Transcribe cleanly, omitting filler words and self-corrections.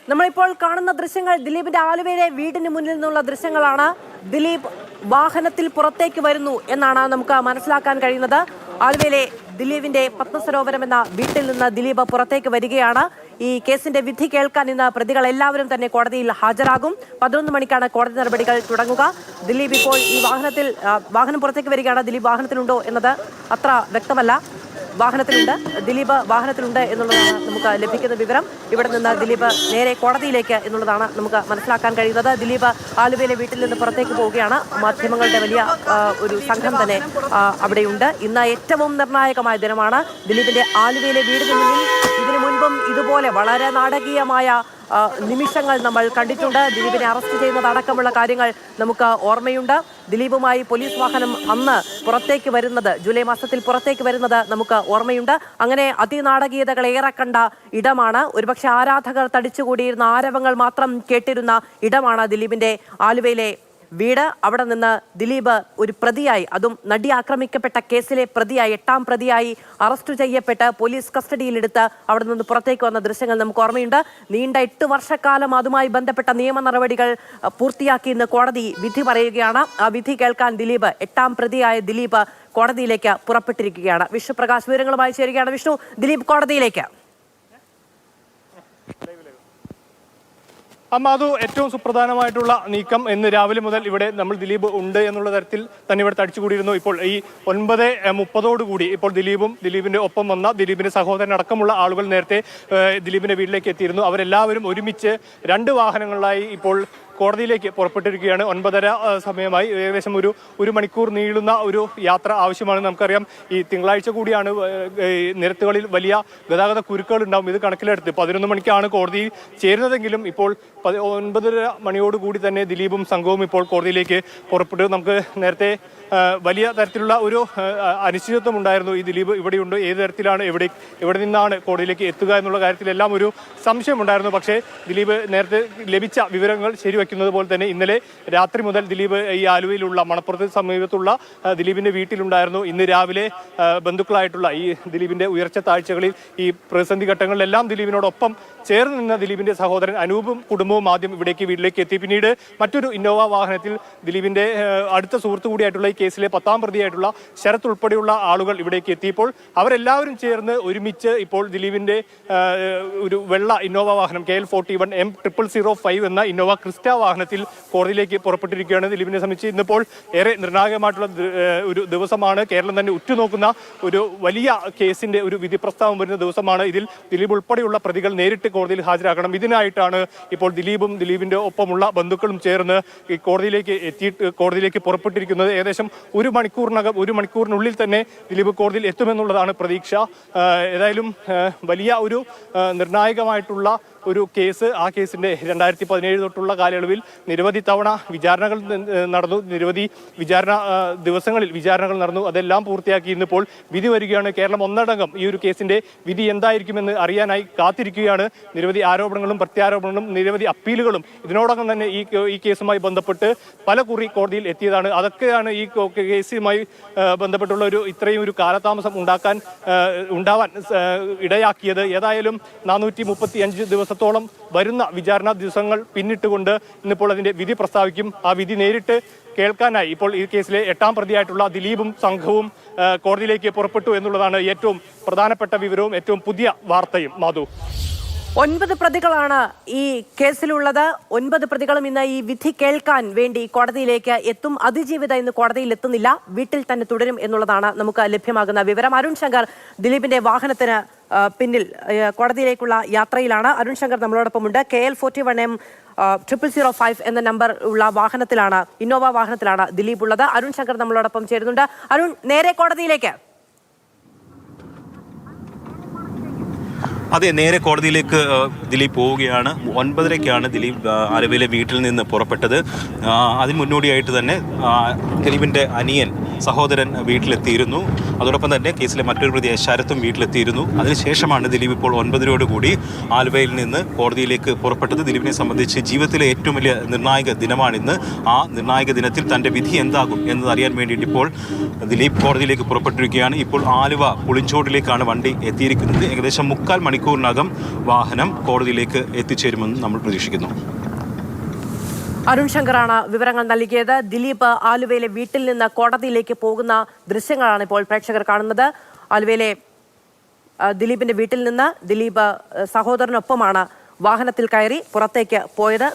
നമ്മളിപ്പോൾ കാണുന്ന ദൃശ്യങ്ങൾ ദിലീപിന്റെ ആലുവയിലെ വീടിന് മുന്നിൽ നിന്നുള്ള ദൃശ്യങ്ങളാണ്. ദിലീപ് വാഹനത്തിൽ പുറത്തേക്ക് വരുന്നു എന്നാണ് നമുക്ക് മനസ്സിലാക്കാൻ കഴിയുന്നത്. ആലുവയിലെ ദിലീപിന്റെ പത്മസരോവരം എന്ന വീട്ടിൽ നിന്ന് ദിലീപ് പുറത്തേക്ക് വരികയാണ്. ഈ കേസിന്റെ വിധി കേൾക്കാൻ ഇന്ന് പ്രതികൾ എല്ലാവരും തന്നെ കോടതിയിൽ ഹാജരാകും. 11 മണിക്കാണ് കോടതി നടപടികൾ തുടങ്ങുക. ദിലീപ് ഇപ്പോൾ ഈ വാഹനം പുറത്തേക്ക് വരികയാണ്. ദിലീപ് വാഹനത്തിലുണ്ടോ എന്നത് അത്ര വ്യക്തമല്ല. ദിലീപ് വാഹനത്തിലുണ്ട് എന്നുള്ളതാണ് നമുക്ക് ലഭിക്കുന്ന വിവരം. ഇവിടെ നിന്ന് ദിലീപ് നേരെ കോടതിയിലേക്ക് എന്നുള്ളതാണ് നമുക്ക് മനസ്സിലാക്കാൻ കഴിയുന്നത്. ദിലീപ് ആലുവയിലെ വീട്ടിൽ നിന്ന് പുറത്തേക്ക് പോവുകയാണ്. മാധ്യമങ്ങളുടെ വലിയ ഒരു സംഘം തന്നെ അവിടെയുണ്ട്. ഇന്ന് ഏറ്റവും നിർണായകമായ ദിനമാണ്. ദിലീപിന്റെ ആലുവയിലെ വീടിന് മുന്നിൽ ഇതിനു മുൻപും ഇതുപോലെ വളരെ നാടകീയമായ നിമിഷങ്ങൾ നമ്മൾ കണ്ടിട്ടുണ്ട്. ദിലീപിനെ അറസ്റ്റ് ചെയ്യുന്നതടക്കമുള്ള കാര്യങ്ങൾ നമുക്ക് ഓർമ്മയുണ്ട്. ദിലീപുമായി പോലീസ് വാഹനം അന്ന് പുറത്തേക്ക് വരുന്നത്, ജൂലൈ മാസത്തിൽ പുറത്തേക്ക് വരുന്നത് നമുക്ക് ഓർമ്മയുണ്ട്. അങ്ങനെ അതിനാടകീയതകൾ ഏറെ കണ്ട ഇടമാണ്. ഒരുപക്ഷെ ആരാധകർ തടിച്ചുകൂടിയിരുന്ന ആരവങ്ങൾ മാത്രം കേട്ടിരുന്ന ഇടമാണ് ദിലീപിന്റെ ആലുവയിലെ വീട്. അവിടെ നിന്ന് ദിലീപ് ഒരു പ്രതിയായി, അതും നടി ആക്രമിക്കപ്പെട്ട കേസിലെ പ്രതിയായി, 8ാം പ്രതിയായി അറസ്റ്റ് ചെയ്യപ്പെട്ട് പോലീസ് കസ്റ്റഡിയിലെടുത്ത് അവിടെ നിന്ന് പുറത്തേക്ക് വന്ന ദൃശ്യങ്ങൾ നമുക്ക് ഓർമ്മയുണ്ട്. നീണ്ട 8 വർഷക്കാലം അതുമായി ബന്ധപ്പെട്ട നിയമ നടപടികൾ പൂർത്തിയാക്കി ഇന്ന് കോടതി വിധി പറയുകയാണ്. ആ വിധി കേൾക്കാൻ ദിലീപ്, 8ാം പ്രതിയായ ദിലീപ് കോടതിയിലേക്ക് പുറപ്പെട്ടിരിക്കുകയാണ്. വിഷ്ണു പ്രകാശ് വിവരങ്ങളുമായി ചേരുകയാണ്. വിഷ്ണു, ദിലീപ് കോടതിയിലേക്ക്. അത് ഏറ്റവും സുപ്രധാനമായിട്ടുള്ള നീക്കം. ഇന്ന് രാവിലെ മുതൽ ഇവിടെ നമ്മൾ ദിലീപ് ഉണ്ട് എന്നുള്ള തരത്തിൽ തന്നെ ഇവിടെ തടിച്ചുകൂടിയിരുന്നു. ഇപ്പോൾ ഈ 9:30 ഇപ്പോൾ ദിലീപിന്റെ ഒപ്പം വന്ന ദിലീപിന്റെ സഹോദരൻ അടക്കമുള്ള ആളുകൾ നേരത്തെ ദിലീപിന്റെ വീട്ടിലേക്ക് എത്തിയിരുന്നു. അവരെല്ലാവരും ഒരുമിച്ച് 2 വാഹനങ്ങളിലായി ഇപ്പോൾ കോടതിയിലേക്ക് പുറപ്പെട്ടിരിക്കുകയാണ്. 9:30 സമയമായി. ഏകദേശം ഒരു മണിക്കൂർ നീളുന്ന ഒരു യാത്ര ആവശ്യമാണ്. നമുക്കറിയാം, ഈ തിങ്കളാഴ്ച കൂടിയാണ്. നിരത്തുകളിൽ വലിയ ഗതാഗത കുരുക്കുകൾ ഉണ്ടാവും. ഇത് കണക്കിലെടുത്ത് 11 മണിക്കാണ് കോടതി ചേരുന്നതെങ്കിലും ഇപ്പോൾ 9:30 മണിയോടുകൂടി തന്നെ ദിലീപും സംഘവും ഇപ്പോൾ കോടതിയിലേക്ക് പുറപ്പെട്ടു. നമുക്ക് നേരത്തെ വലിയ തരത്തിലുള്ള ഒരു അനിശ്ചിതത്വം ഉണ്ടായിരുന്നു. ഈ ദിലീപ് ഇവിടെയുണ്ട്, ഏത് തരത്തിലാണ്, എവിടെ നിന്നാണ് കോടതിയിലേക്ക് എത്തുക എന്നുള്ള കാര്യത്തിലെല്ലാം ഒരു സംശയമുണ്ടായിരുന്നു. പക്ഷേ ദിലീപ് നേരത്തെ ലഭിച്ച വിവരങ്ങൾ ശരിവെക്കുന്നത് പോലെ തന്നെ ഇന്നലെ രാത്രി മുതൽ ദിലീപ് ഈ ആലുവയിലുള്ള മണപ്പുറത്ത് സമീപത്തുള്ള ദിലീപിന്റെ വീട്ടിലുണ്ടായിരുന്നു. ഇന്ന് രാവിലെ ബന്ധുക്കളായിട്ടുള്ള ഈ ദിലീപിന്റെ ഉയർച്ച താഴ്ചകളിൽ, ഈ പ്രതിസന്ധി ഘട്ടങ്ങളിലെല്ലാം ദിലീപിനോടൊപ്പം ചേർന്ന് നിന്ന ദിലീപിന്റെ സഹോദരൻ അനൂപും കുടുംബവും ആദ്യം വീട്ടിലേക്ക് എത്തി. പിന്നീട് മറ്റൊരു ഇന്നോവ വാഹനത്തിൽ ദിലീപിന്റെ അടുത്ത സുഹൃത്തു കൂടിയായിട്ടുള്ള ഈ കേസിലെ 10ാം പ്രതിയായിട്ടുള്ള ശരത് ഉൾപ്പെടെയുള്ള ആളുകൾ ഇവിടേക്ക് എത്തിയപ്പോൾ അവരെല്ലാവരും ചേർന്ന് ഒരുമിച്ച് ഇപ്പോൾ ദിലീപിന്റെ ഒരു വെള്ള ഇന്നോവ വാഹനം KL41 M005 എന്ന ഇന്നോവ ക്രിസ്റ്റ വാഹനത്തിൽ കോടതിയിലേക്ക് പുറപ്പെട്ടിരിക്കുകയാണ്. ദിലീപിനെ സംബന്ധിച്ച് ഇന്നിപ്പോൾ ഏറെ നിർണായകമായിട്ടുള്ള ഒരു ദിവസമാണ്. കേരളം തന്നെ ഉറ്റുനോക്കുന്ന ഒരു വലിയ കേസിന്റെ ഒരു വിധി പ്രസ്താവം വരുന്ന ദിവസമാണ്. ഇതിൽ ദിലീപ് ഉൾപ്പെടെയുള്ള പ്രതികൾ നേരിട്ട് കോടതിയിൽ ഹാജരാക്കണം. ഇതിനായിട്ടാണ് ഇപ്പോൾ ദിലീപും ദിലീപിന്റെ ഒപ്പമുള്ള ബന്ധുക്കളും ചേർന്ന് ഈ കോടതിയിലേക്ക് പുറപ്പെട്ടിരിക്കുന്നത്. ഏകദേശം ഒരു മണിക്കൂറിനുള്ളിൽ തന്നെ ദിലീപ് കോടതിയിൽ എത്തുമെന്നുള്ളതാണ് പ്രതീക്ഷ. ഏതായാലും വലിയ ഒരു നിർണായകമായിട്ടുള്ള ഒരു കേസ്. ആ കേസിന്റെ 2017 തൊട്ടുള്ള കാലയളവിൽ നിരവധി തവണ വിചാരണകൾ നടന്നു. നിരവധി ദിവസങ്ങളിൽ വിചാരണകൾ നടന്നു. അതെല്ലാം പൂർത്തിയാക്കി ഇന്നിപ്പോൾ വിധി വരികയാണ്. കേരളം ഒന്നടങ്കം ഈ ഒരു കേസിന്റെ വിധി എന്തായിരിക്കുമെന്ന് അറിയാനായി കാത്തിരിക്കുകയാണ്. നിരവധി ആരോപണങ്ങളും പ്രത്യാരോപണങ്ങളും നിരവധി അപ്പീലുകളും ഇതിനോടകം തന്നെ ഈ കേസുമായി ബന്ധപ്പെട്ട് പലകുറി കോടതിയിൽ എത്തിയതാണ്. അതൊക്കെയാണ് ഈ കേസുമായി ബന്ധപ്പെട്ടുള്ള ഇത്രയും ഒരു കാലതാമസം ഉണ്ടാവാൻ ഇടയാക്കിയത്. ഏതായാലും 435 ദിവസത്തോളം വരുന്ന വിചാരണ ദിവസങ്ങൾ പിന്നിട്ടുകൊണ്ട് ഇന്നിപ്പോൾ അതിന്റെ വിധി പ്രസ്താവിക്കും. ആ വിധി നേരിട്ട് കേൾക്കാനായി ഇപ്പോൾ ഈ കേസിലെ 8ാം പ്രതിയായിട്ടുള്ള ദിലീപും സംഘവും കോടതിയിലേക്ക് പുറപ്പെട്ടു എന്നുള്ളതാണ് ഏറ്റവും പ്രധാനപ്പെട്ട വിവരവും ഏറ്റവും പുതിയ വാർത്തയും. മാധു, 9 പ്രതികളാണ് ഈ കേസിലുള്ളത്. 9 പ്രതികളും ഇന്ന് ഈ വിധി കേൾക്കാൻ വേണ്ടി കോടതിയിലേക്ക് എത്തും. അതിജീവിത ഇന്ന് കോടതിയിൽ എത്തുന്നില്ല, വീട്ടിൽ തന്നെ തുടരും എന്നുള്ളതാണ് നമുക്ക് ലഭ്യമാകുന്ന വിവരം. അരുൺ ശങ്കർ ദിലീപിന്റെ വാഹനത്തിന് പിന്നിൽ കോടതിയിലേക്കുള്ള യാത്രയിലാണ്. അരുൺ ശങ്കർ നമ്മളോടൊപ്പമുണ്ട്. KL41 M005 എന്ന നമ്പർ ഉള്ള വാഹനത്തിലാണ്, ഇന്നോവ വാഹനത്തിലാണ് ദിലീപ് ഉള്ളത്. അരുൺ ശങ്കർ നമ്മളോടൊപ്പം ചേരുന്നുണ്ട്. അരുൺ, നേരെ കോടതിയിലേക്ക്. അതെ, നേരെ കോടതിയിലേക്ക് ദിലീപ് പോവുകയാണ്. 9:30-ക്കാണ് ദിലീപ് ആലുവയിലെ വീട്ടിൽ നിന്ന് പുറപ്പെട്ടത്. അതിന് മുന്നോടിയായിട്ട് തന്നെ ദിലീപിൻ്റെ അനിയൻ സഹോദരൻ വീട്ടിലെത്തിയിരുന്നു. അതോടൊപ്പം തന്നെ കേസിലെ മറ്റൊരു പ്രതി ശരത്തും വീട്ടിലെത്തിയിരുന്നു. അതിനുശേഷമാണ് ദിലീപ് ഇപ്പോൾ 9:30 ആലുവയിൽ നിന്ന് കോടതിയിലേക്ക് പുറപ്പെട്ടത്. ദിലീപിനെ സംബന്ധിച്ച് ജീവിതത്തിലെ ഏറ്റവും വലിയ നിർണായക ദിനമാണിന്ന്. ആ നിർണായക ദിനത്തിൽ തൻ്റെ വിധി എന്താകും എന്നതറിയാൻ വേണ്ടിയിട്ട് ഇപ്പോൾ ദിലീപ് കോടതിയിലേക്ക് പുറപ്പെട്ടിരിക്കുകയാണ്. ഇപ്പോൾ ആലുവ പുളിഞ്ചോടിലേക്കാണ് വണ്ടി എത്തിയിരിക്കുന്നത്. ഏകദേശം 3/4 മണിക്കൂർ മണിക്കൂറിനകം വാഹനം കോടതിയിലേക്ക് എത്തിച്ചേരുമെന്ന് നമ്മൾ പ്രതീക്ഷിക്കുന്നു. അരുൺ ശങ്കറാണ് വിവരങ്ങൾ നൽകിയത്. ദിലീപ് ആലുവയിലെ വീട്ടിൽ നിന്ന് കോടതിയിലേക്ക് പോകുന്ന ദൃശ്യങ്ങളാണ് ഇപ്പോൾ പ്രേക്ഷകർ കാണുന്നത്. ആലുവയിലെ ദിലീപിന്റെ വീട്ടിൽ നിന്ന് ദിലീപ് സഹോദരനൊപ്പമാണ് വാഹനത്തിൽ കയറി പുറത്തേക്ക് പോയത്.